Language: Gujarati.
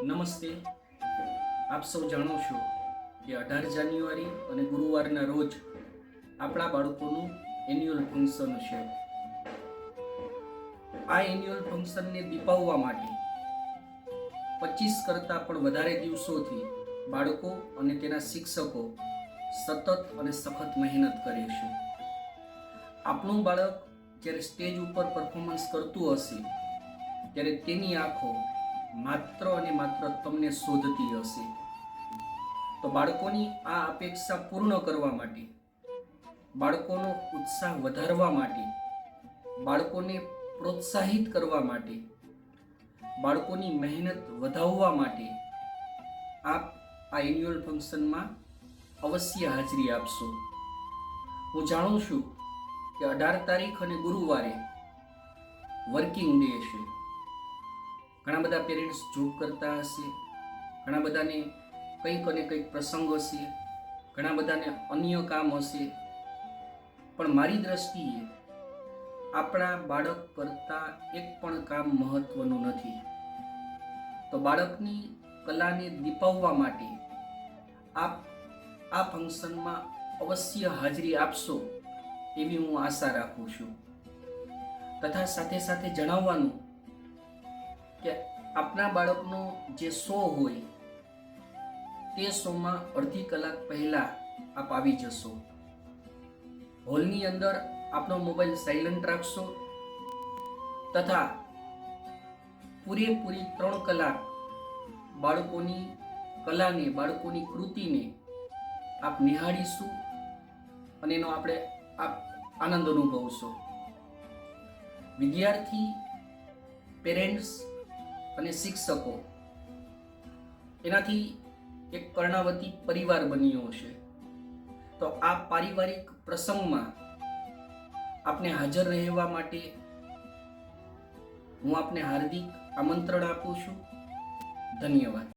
નમસ્તે. આપ સૌ જાણો છો કે 18 જાન્યુઆરી અને ગુરુવારના રોજ આપણા બાળકોનું એન્યુઅલ ફંક્શન છે. આ એન્યુઅલ ફંક્શનને દીપાવવા માટે 25 કરતાં પણ વધારે દિવસોથી બાળકો અને તેના શિક્ષકો સતત અને સખત મહેનત કરે છે. આપણું બાળક જ્યારે સ્ટેજ ઉપર પરફોર્મન્સ કરતું હશે ત્યારે તેની આંખો માત્ર અને માત્ર તમને શોધતી હશે. તો બાળકોની આ અપેક્ષા પૂર્ણ કરવા માટે, બાળકોનો ઉત્સાહ વધારવા માટે, બાળકોને પ્રોત્સાહિત કરવા માટે, બાળકોની મહેનત વધાવવા માટે આપ આ એન્યુઅલ ફંક્શનમાં અવશ્ય હાજરી આપશો. હું જાણું છું કે 18 તારીખ અને ગુરુવારે વર્કિંગ ડે છે. ઘણા બધા પેરેન્ટ્સ જોબ કરતા હશે, ઘણા બધાને કંઈક અને કંઈક પ્રસંગ હશે, ઘણા બધાને અન્ય કામ હશે, પણ મારી દ્રષ્ટિએ આપણા બાળક કરતાં એક પણ કામ મહત્વનું નથી. તો બાળકની કલાને દીપાવવા માટે આપ આ ફંક્શનમાં અવશ્ય હાજરી આપશો એવી હું આશા રાખું છું. તથા સાથે સાથે જણાવવાનું કે આપના બાળકનો જે શો હોય તે શોમાં અડધી કલાક પહેલા આપ આવી જશો. હોલની અંદર આપનો મોબાઈલ સાયલન્ટ રાખશો તથા પૂરેપૂરી 3 કલાક બાળકોની કલાને, બાળકોની કૃતિને આપ નિહાળીશું અને એનો આપ આનંદ અનુભવશો. વિદ્યાર્થી, પેરેન્ટ્સ અને શિક્ષકો એનાથી એક કર્ણાવતી પરિવાર બન્યો છે. તો આ પારિવારિક પ્રસંગમાં આપને હાજર રહેવા માટે હું આપને હાર્દિક આમંત્રણ આપું છું. ધન્યવાદ.